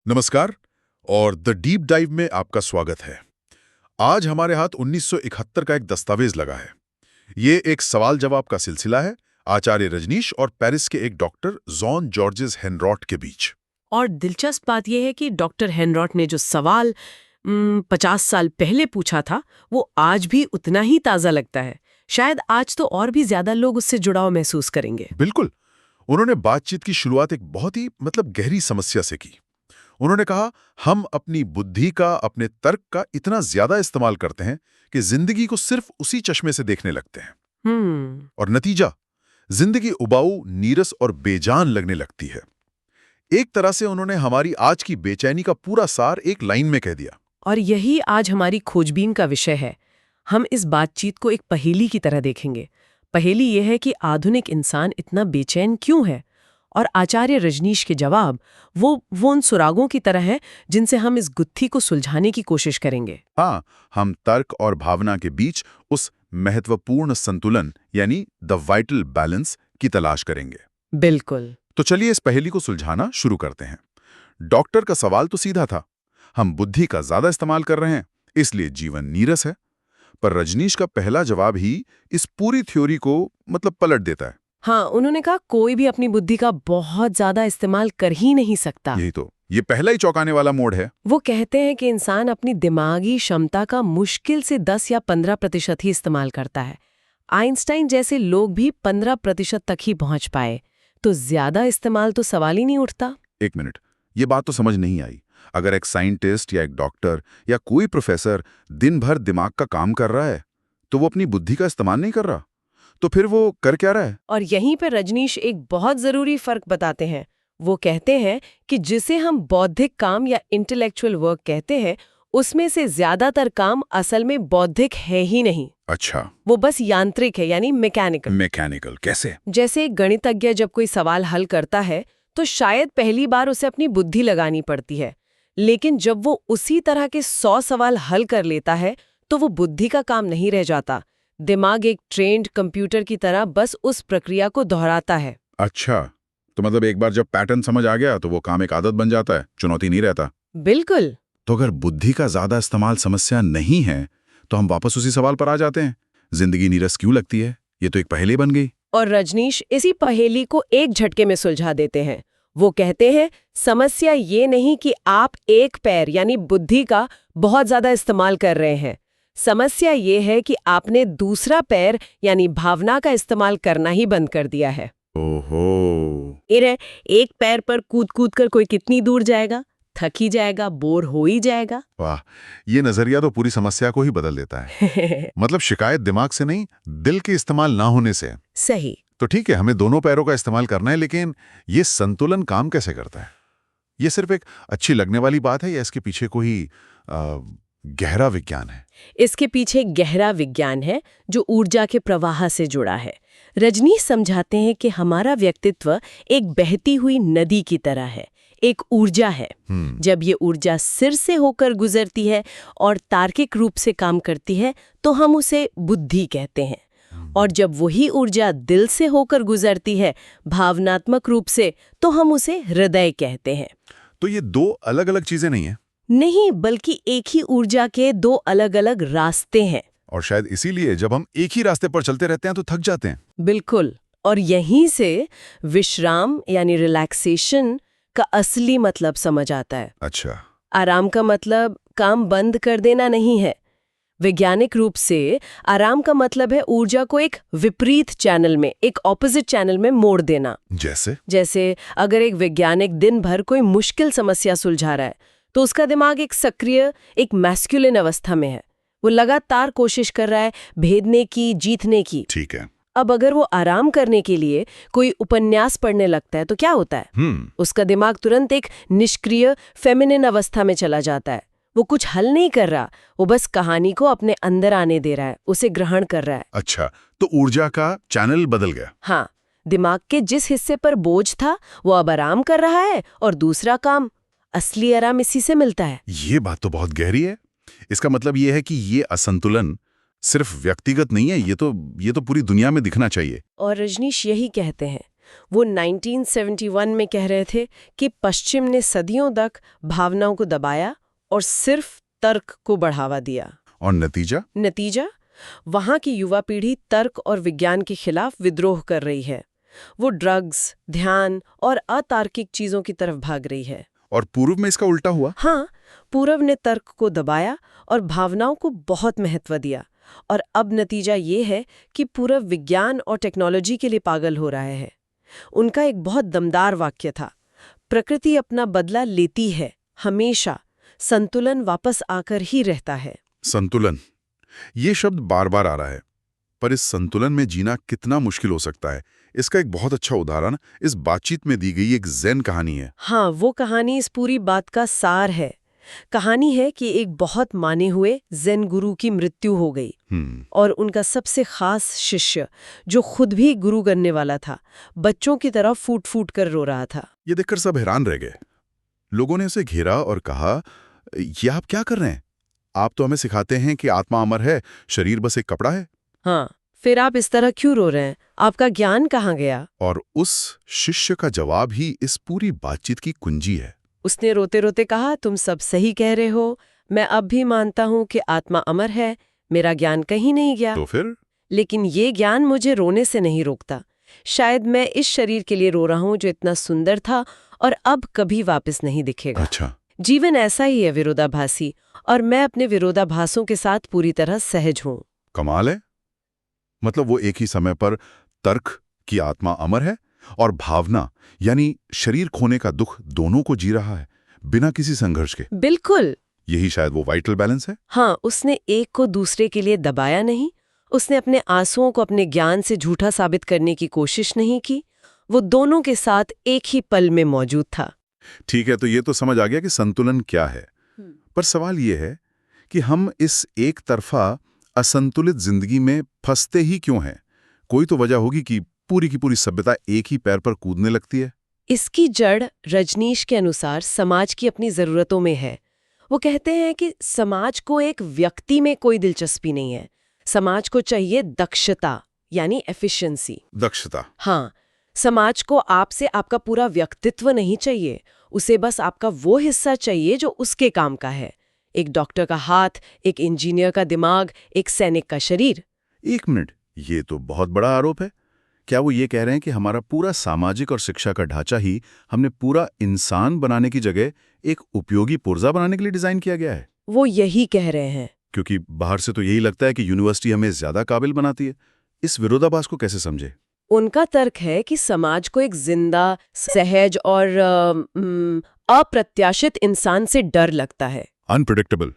नमस्कार और the deep dive में आपका स्वागत है। आज हमारे हाथ 1971 का एक दस्तावेज लगा है। ये एक सवाल जवाब का सिलसिला है आचार्य रजनीश और पेरिस के एक डॉक्टर जॉन जॉर्जेस हेनरॉट के बीच। और दिलचस्प बात यह है कि डॉक्टर हेनरॉट ने जो सवाल 50 साल पहले पूछा था वो आज भी उतना ही ताज़ा लगता है। शायद आज तो और भी ज्यादा लोग उससे जुड़ाव महसूस करेंगे। बिल्कुल। उन्होंने बातचीत की शुरुआत एक बहुत ही गहरी समस्या से की। उन्होंने कहा, हम अपनी बुद्धि का, अपने तर्क का इतना ज्यादा इस्तेमाल करते हैं कि जिंदगी को सिर्फ उसी चश्मे से देखने लगते हैं। और नतीजा, जिंदगी उबाऊ, नीरस और बेजान लगने लगती है। एक तरह से उन्होंने हमारी आज की बेचैनी का पूरा सार एक लाइन में कह दिया। और यही आज हमारी खोजबीन का विषय है। हम इस बातचीत को एक पहेली की तरह देखेंगे। पहेली यह है कि आधुनिक इंसान इतना बेचैन क्यों है, और आचार्य रजनीश के जवाब वो उन सुरागों की तरह है जिनसे हम इस गुत्थी को सुलझाने की कोशिश करेंगे। हाँ, हम तर्क और भावना के बीच उस महत्वपूर्ण संतुलन यानी द वाइटल बैलेंस की तलाश करेंगे। बिल्कुल। तो चलिए इस पहेली को सुलझाना शुरू करते हैं। डॉक्टर का सवाल तो सीधा था, हम बुद्धि का ज्यादा इस्तेमाल कर रहे हैं इसलिए जीवन नीरस है। पर रजनीश का पहला जवाब ही इस पूरी थ्योरी को पलट देता है। हाँ, उन्होंने कहा कोई भी अपनी बुद्धि का बहुत ज्यादा इस्तेमाल कर ही नहीं सकता। यही तो, ये पहला ही चौंकाने वाला मोड़ है। वो कहते हैं कि इंसान अपनी दिमागी क्षमता का मुश्किल से 10 या 15% ही इस्तेमाल करता है। आइंस्टाइन जैसे लोग भी 15% तक ही पहुंच पाए। तो ज्यादा इस्तेमाल तो सवाल ही नहीं उठता। एक मिनट, ये बात तो समझ नहीं आई। अगर एक साइंटिस्ट या एक डॉक्टर या कोई प्रोफेसर दिन भर दिमाग का काम कर रहा है तो वो अपनी बुद्धि का इस्तेमाल नहीं कर रहा, तो फिर वो कर क्या रहा है? और यहीं पर रजनीश एक बहुत जरूरी फर्क बताते हैं। वो कहते हैं कि जिसे हम बौद्धिक काम या इंटेलेक्चुअल वर्क कहते हैं, उसमें से ज्यादातर काम असल में बौद्धिक है ही नहीं। अच्छा, वो बस यांत्रिक है, यानी मैकेनिकल। मैकेनिकल कैसे? जैसे एक गणितज्ञ जब कोई सवाल हल करता है तो शायद पहली बार उसे अपनी बुद्धि लगानी पड़ती है, लेकिन जब वो उसी तरह के 100 सवाल हल कर लेता है तो वो बुद्धि का काम नहीं रह जाता। दिमाग एक ट्रेन्ड कंप्यूटर की तरह बस उस प्रक्रिया को दोहराता है। अच्छा, तो एक बार जब पैटर्न समझ आ गया तो वो काम एक आदत बन जाता है, चुनौती नहीं रहता। बिल्कुल। तो अगर बुद्धि का ज्यादा इस्तेमाल समस्या नहीं है तो हम वापस उसी सवाल पर आ जाते हैं, जिंदगी नीरस क्यों लगती है? ये तो एक पहेली बन गई। और रजनीश इसी पहेली को एक झटके में सुलझा देते हैं। वो कहते हैं समस्या ये नहीं कि आप एक पैर यानी बुद्धि का बहुत ज्यादा इस्तेमाल कर रहे हैं। समस्या ये है कि आपने दूसरा पैर यानी भावना का इस्तेमाल करना ही बंद कर दिया है। ओहो। एक पैर पर कूद कूद कर कोई कितनी दूर जाएगा? थक ही जाएगा, बोर हो ही जाएगा। वाह, ये नजरिया तो पूरी समस्या को ही बदल देता है। शिकायत दिमाग से नहीं, दिल के इस्तेमाल ना होने से। सही। तो ठीक है, हमें दोनों पैरों का इस्तेमाल करना है, लेकिन ये संतुलन काम कैसे करता है? ये सिर्फ एक अच्छी लगने वाली बात है या इसके पीछे कोई गहरा विज्ञान है? इसके पीछे गहरा विज्ञान है जो ऊर्जा के प्रवाह से जुड़ा है। रजनीश समझाते हैं कि हमारा व्यक्तित्व एक बहती हुई नदी की तरह है, एक ऊर्जा है। जब ये ऊर्जा सिर से होकर गुजरती है और तार्किक रूप से काम करती है तो हम उसे बुद्धि कहते हैं। और जब वही ऊर्जा दिल से होकर गुजरती है, भावनात्मक रूप से, तो हम उसे हृदय कहते हैं। तो ये दो अलग अलग चीजें नहीं है? नहीं, बल्कि एक ही ऊर्जा के दो अलग अलग रास्ते हैं। और शायद इसीलिए जब हम एक ही रास्ते पर चलते रहते हैं तो थक जाते हैं। बिल्कुल। और यहीं से विश्राम यानी रिलैक्सेशन का असली मतलब समझ आता है। अच्छा। आराम का मतलब काम बंद कर देना नहीं है। वैज्ञानिक रूप से आराम का मतलब है ऊर्जा को एक विपरीत चैनल में, एक ऑपोजिट चैनल में मोड़ देना। जैसे अगर एक वैज्ञानिक दिन भर कोई मुश्किल समस्या सुलझा रहा है तो उसका दिमाग एक सक्रिय, एक मैस्कुलिन अवस्था में है। वो लगातार कोशिश कर रहा है भेदने की, जीतने की। ठीक है। अब अगर वो आराम करने के लिए कोई उपन्यास पढ़ने लगता है तो क्या होता है? उसका दिमाग तुरंत एक निष्क्रिय, फेमिनिन अवस्था में चला जाता है। वो कुछ हल नहीं कर रहा, वो बस कहानी को अपने अंदर आने दे रहा है, उसे ग्रहण कर रहा है। अच्छा, तो ऊर्जा का चैनल बदल गया। हाँ, दिमाग के जिस हिस्से पर बोझ था वो अब आराम कर रहा है और दूसरा काम, असली आराम इसी से मिलता है। ये बात तो बहुत गहरी है। इसका मतलब ये है कि ये असंतुलन सिर्फ व्यक्तिगत नहीं है, ये तो पूरी दुनिया में दिखना चाहिए। और रजनीश यही कहते हैं, वो 1971 में कह रहे थे कि पश्चिम ने सदियों तक भावनाओं को दबाया और सिर्फ तर्क को बढ़ावा दिया। और नतीजा? वहां की युवा पीढ़ी तर्क और विज्ञान के खिलाफ विद्रोह कर रही है। वो ड्रग्स, ध्यान और अतार्किक चीजों की तरफ भाग रही है। और पूर्व में इसका उल्टा हुआ? हाँ, पूर्व ने तर्क को दबाया और भावनाओं को बहुत महत्व दिया। और अब नतीजा ये है कि पूर्व विज्ञान और टेक्नोलॉजी के लिए पागल हो रहा है। उनका एक बहुत दमदार वाक्य था, प्रकृति अपना बदला लेती है, हमेशा संतुलन वापस आकर ही रहता है। संतुलन, ये शब्द बार बार आ रहा है, पर इस संतुलन में जीना कितना मुश्किल हो सकता है, इसका एक बहुत अच्छा उदाहरण इस बातचीत में दी गई एक ज़ेन कहानी है। हाँ, वो कहानी इस पूरी बात का सार है। कहानी है कि एक बहुत माने हुए ज़ेन गुरु की मृत्यु हो गई और उनका सबसे खास शिष्य, जो खुद भी गुरु बनने वाला था, बच्चों की तरह फूट फूट कर रो रहा था। ये देखकर सब हैरान रह गए। लोगों ने उसे घेरा और कहा, ये आप क्या कर रहे हैं? आप तो हमें सिखाते हैं कि आत्मा अमर है, शरीर बस एक कपड़ा है। हाँ, फिर आप इस तरह क्यों रो रहे हैं? आपका ज्ञान कहाँ गया? और उस शिष्य का जवाब ही इस पूरी बातचीत की कुंजी है। उसने रोते रोते कहा, तुम सब सही कह रहे हो, मैं अब भी मानता हूँ कि आत्मा अमर है, मेरा ज्ञान कहीं नहीं गया। तो फिर? लेकिन ये ज्ञान मुझे रोने से नहीं रोकता। शायद मैं इस शरीर के लिए रो रहा हूँ जो इतना सुंदर था और अब कभी वापस नहीं दिखेगा। अच्छा। जीवन ऐसा ही है, विरोधाभासी, और मैं अपने विरोधाभासों के साथ पूरी तरह सहज हूँ। कमाल है। मतलब वो एक ही समय पर तर्क की आत्मा अमर है और भावना यानी शरीर खोने का दुख दोनों को जी रहा है, बिना किसी संघर्ष के। बिल्कुल। यही शायद वो वाइटल बैलेंस है। हाँ, उसने एक को दूसरे के लिए दबाया नहीं, उसने अपने आंसुओं को अपने ज्ञान से झूठा साबित करने की कोशिश नहीं की। वो दोनों के साथ एक ही पल में मौजूद था। ठीक है, तो ये तो समझ आ गया कि संतुलन क्या है, पर सवाल ये है कि हम इस एक तरफा असंतुलित जिंदगी में फंसते ही क्यों हैं? कोई तो वजह होगी कि पूरी की पूरी सभ्यता एक ही पैर पर कूदने लगती है। इसकी जड़ रजनीश के अनुसार समाज की अपनी जरूरतों में है। वो कहते हैं कि समाज को एक व्यक्ति में कोई दिलचस्पी नहीं है, समाज को चाहिए दक्षता यानी एफिशिएंसी। दक्षता? हाँ, समाज को आपसे आपका पूरा व्यक्तित्व नहीं चाहिए, उसे बस आपका वो हिस्सा चाहिए जो उसके काम का है। एक डॉक्टर का हाथ, एक इंजीनियर का दिमाग, एक सैनिक का शरीर। एक मिनट, ये तो बहुत बड़ा आरोप है। क्या वो ये कह रहे हैं कि हमारा पूरा सामाजिक और शिक्षा का ढांचा ही हमने पूरा इंसान बनाने की जगह एक उपयोगी पुर्जा बनाने के लिए डिजाइन किया गया है? वो यही कह रहे हैं। क्योंकि बाहर से तो यही लगता है कि यूनिवर्सिटी हमें ज्यादा काबिल बनाती है। इस विरोधाभास को कैसे समझे? उनका तर्क है कि समाज को एक जिंदा, सहज और अप्रत्याशित इंसान से डर लगता है। अनप्रेडिक्टेबल।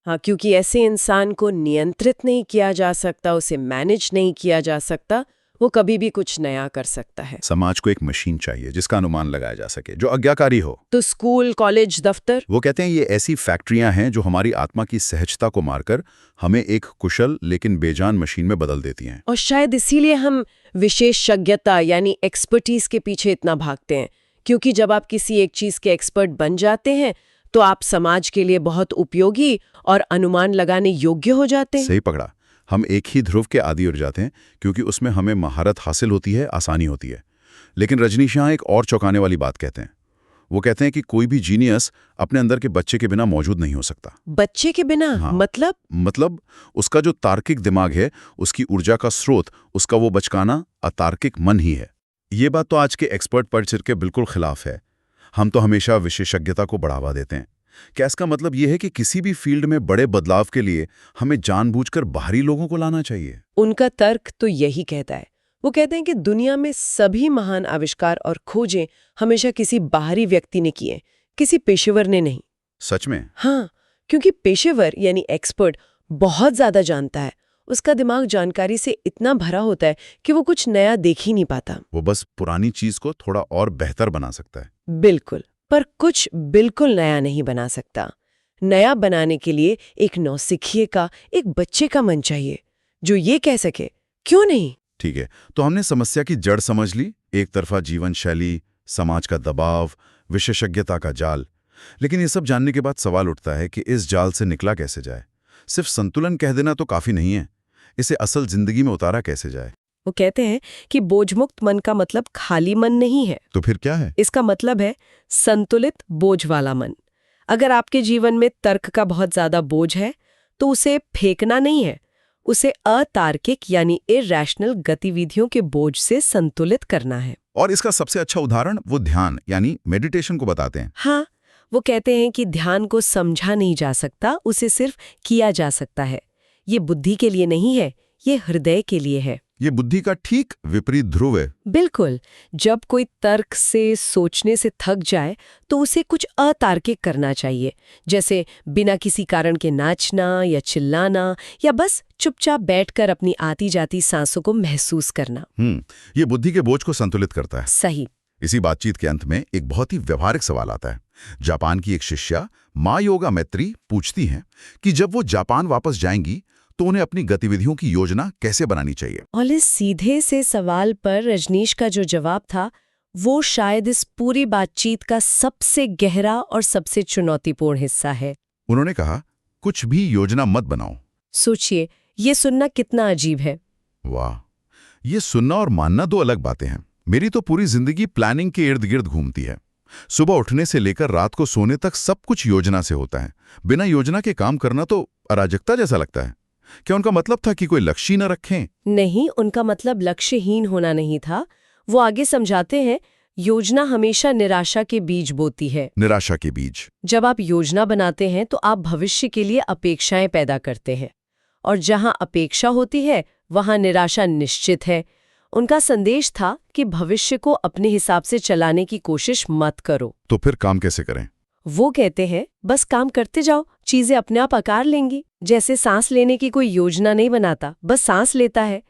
हाँ, क्योंकि ऐसे इंसान को नियंत्रित नहीं किया जा सकता, उसे मैनेज नहीं किया जा सकता, वो कभी भी कुछ नया कर सकता है। समाज को एक मशीन चाहिए जिसका अनुमान लगाया जा सके, जो आज्ञाकारी हो। तो स्कूल, कॉलेज, दफ्तर? वो कहते हैं ये ऐसी फैक्ट्रियां हैं जो हमारी आत्मा की सहजता को मारकर हमें एक कुशल लेकिन बेजान मशीन में बदल देती हैं। और शायद इसीलिए हम विशेषज्ञता यानी एक्सपर्टीज के पीछे इतना भागते हैं, क्योंकि जब आप किसी एक चीज के एक्सपर्ट बन जाते हैं तो आप समाज के लिए बहुत उपयोगी और अनुमान लगाने योग्य हो जाते हैं। सही पकड़ा। हम एक ही ध्रुव के आदी उड़ जाते हैं क्योंकि उसमें हमें महारत हासिल होती है, आसानी होती है। लेकिन रजनीश यहाँ एक और चौंकाने वाली बात कहते हैं। वो कहते हैं कि कोई भी जीनियस अपने अंदर के बच्चे के बिना मौजूद नहीं हो सकता। बच्चे के बिना? हाँ। मतलब उसका जो तार्किक दिमाग है, उसकी ऊर्जा का स्रोत, उसका वो बचकाना अतार्किक मन ही है। ये बात तो आज के एक्सपर्ट पढ़ के बिल्कुल खिलाफ है। हम तो हमेशा विशेषज्ञता को बढ़ावा देते हैं। क्या इसका मतलब यह है कि किसी भी फील्ड में बड़े बदलाव के लिए हमें जानबूझकर बाहरी लोगों को लाना चाहिए? उनका तर्क तो यही कहता है। वो कहते हैं कि दुनिया में सभी महान आविष्कार और खोजें हमेशा किसी बाहरी व्यक्ति ने किए, किसी पेशेवर ने नहीं। सच में? हाँ, क्योंकि पेशेवर यानी एक्सपर्ट बहुत ज्यादा जानता है, उसका दिमाग जानकारी से इतना भरा होता है कि वो कुछ नया देख ही नहीं पाता। वो बस पुरानी चीज को थोड़ा और बेहतर बना सकता है। बिल्कुल, पर कुछ बिल्कुल नया नहीं बना सकता। नया बनाने के लिए एक नौसिखिए का, एक बच्चे का मन चाहिए जो ये कह सके, क्यों नहीं। ठीक है, तो हमने समस्या की जड़ समझ ली। एक तरफा जीवन शैली, समाज का दबाव, विशेषज्ञता का जाल। लेकिन ये सब जानने के बाद सवाल उठता है कि इस जाल से निकला कैसे जाए? सिर्फ संतुलन कह देना तो काफी नहीं है, इसे असल जिंदगी में उतारा कैसे जाए? वो कहते हैं कि बोझमुक्त मन का मतलब खाली मन नहीं है। तो फिर क्या है? इसका मतलब है संतुलित बोझ वाला मन। अगर आपके जीवन में तर्क का बहुत ज्यादा बोझ है तो उसे फेंकना नहीं है, उसे अतार्किक यानी इरैशनल गतिविधियों के बोझ से संतुलित करना है। और इसका सबसे अच्छा उदाहरण वो ध्यान यानी मेडिटेशन को बताते हैं। हाँ, वो कहते हैं कि ध्यान को समझा नहीं जा सकता, उसे सिर्फ किया जा सकता है। ये बुद्धि के लिए नहीं है, ये हृदय के लिए है। ये बुद्धि का ठीक विपरीत ध्रुव है। बिल्कुल। जब कोई तर्क से सोचने से थक जाए तो उसे कुछ अतार्किक करना चाहिए, जैसे बिना किसी कारण के नाचना या चिल्लाना या बस चुपचाप बैठकर अपनी आती जाती सांसों को महसूस करना। ये बुद्धि के बोझ को संतुलित करता है। सही। इसी बातचीत के अंत में एक बहुत ही व्यवहारिक सवाल आता है। जापान की एक शिष्या माँ योगा मैत्री पूछती हैं कि जब वो जापान वापस जाएंगी तो उन्हें अपनी गतिविधियों की योजना कैसे बनानी चाहिए। और इस सीधे से सवाल पर रजनीश का जो जवाब था वो शायद इस पूरी बातचीत का सबसे गहरा और सबसे चुनौतीपूर्ण हिस्सा है। उन्होंने कहा, कुछ भी योजना मत बनाओ। सोचिए, ये सुनना कितना अजीब है। वाह, ये सुनना और मानना दो अलग बातें हैं। मेरी तो पूरी जिंदगी प्लानिंग के इर्द गिर्द घूमती है। सुबह उठने से लेकर रात को सोने तक सब कुछ योजना से होता है। बिना योजना के काम करना तो अराजकता जैसा लगता है। क्या उनका मतलब था कि कोई लक्ष्य न रखें? नहीं, उनका मतलब लक्ष्यहीन होना नहीं था। वो आगे समझाते हैं, योजना हमेशा निराशा के बीज बोती है। निराशा के बीज। जब आप योजना बनाते हैं तो आप भविष्य के लिए अपेक्षाएं पैदा करते हैं, और जहां अपेक्षा होती है वहां निराशा निश्चित है। उनका संदेश था कि भविष्य को अपने हिसाब से चलाने की कोशिश मत करो। तो फिर काम कैसे करें? वो कहते हैं, बस काम करते जाओ, चीजें अपने आप आकार लेंगी। जैसे सांस लेने की कोई योजना नहीं बनाता, बस सांस लेता है।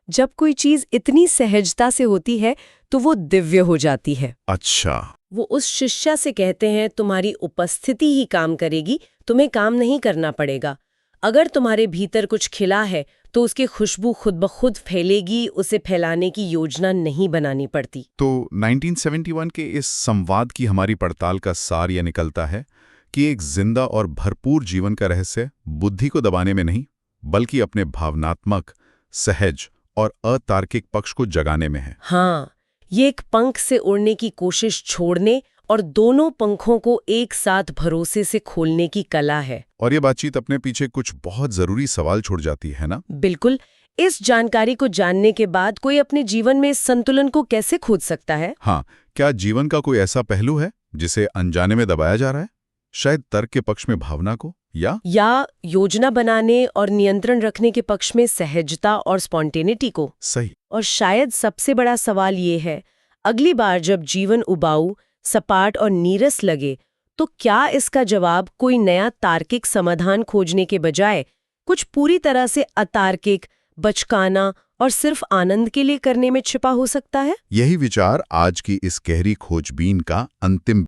जब कोई चीज इतनी सहजता से होती है तो वो दिव्य हो जाती है। अच्छा। वो उस शिष्या से कहते हैं, तुम्हारी उपस्थिति ही काम करेगी, तुम्हें काम नहीं करना पड़ेगा। अगर तुम्हारे भीतर कुछ खिला है तो उसकी खुशबू खुद ब खुद फैलेगी, उसे फैलाने की योजना नहीं बनानी पड़ती। तो 1971 के इस संवाद की हमारी पड़ताल का सार यह निकलता है कि एक जिंदा और भरपूर जीवन का रहस्य बुद्धि को दबाने में नहीं, बल्कि अपने भावनात्मक, सहज और अतार्किक पक्ष को जगाने में है। हाँ, ये एक पंख से उड़ने की कोशिश छोड़ने और दोनों पंखों को एक साथ भरोसे से खोलने की कला है। और ये बातचीत अपने पीछे कुछ बहुत जरूरी सवाल छोड़ जाती है ना? बिल्कुल। इस जानकारी को जानने के बाद कोई अपने जीवन में इस संतुलन को कैसे खोज सकता है? हाँ, क्या जीवन का कोई ऐसा पहलू है जिसे अनजाने में दबाया जा रहा है? शायद तर्क के पक्ष में भावना को, या योजना बनाने और नियंत्रण रखने के पक्ष में सहजता और स्पॉन्टेनिटी को। सही। और शायद सबसे बड़ा सवाल ये है, अगली बार जब जीवन उबाऊ, सपाट और नीरस लगे तो क्या इसका जवाब कोई नया तार्किक समाधान खोजने के बजाय कुछ पूरी तरह से अतार्किक, बचकाना और सिर्फ आनंद के लिए करने में छिपा हो सकता है? यही विचार आज की इस गहरी खोजबीन का अंतिम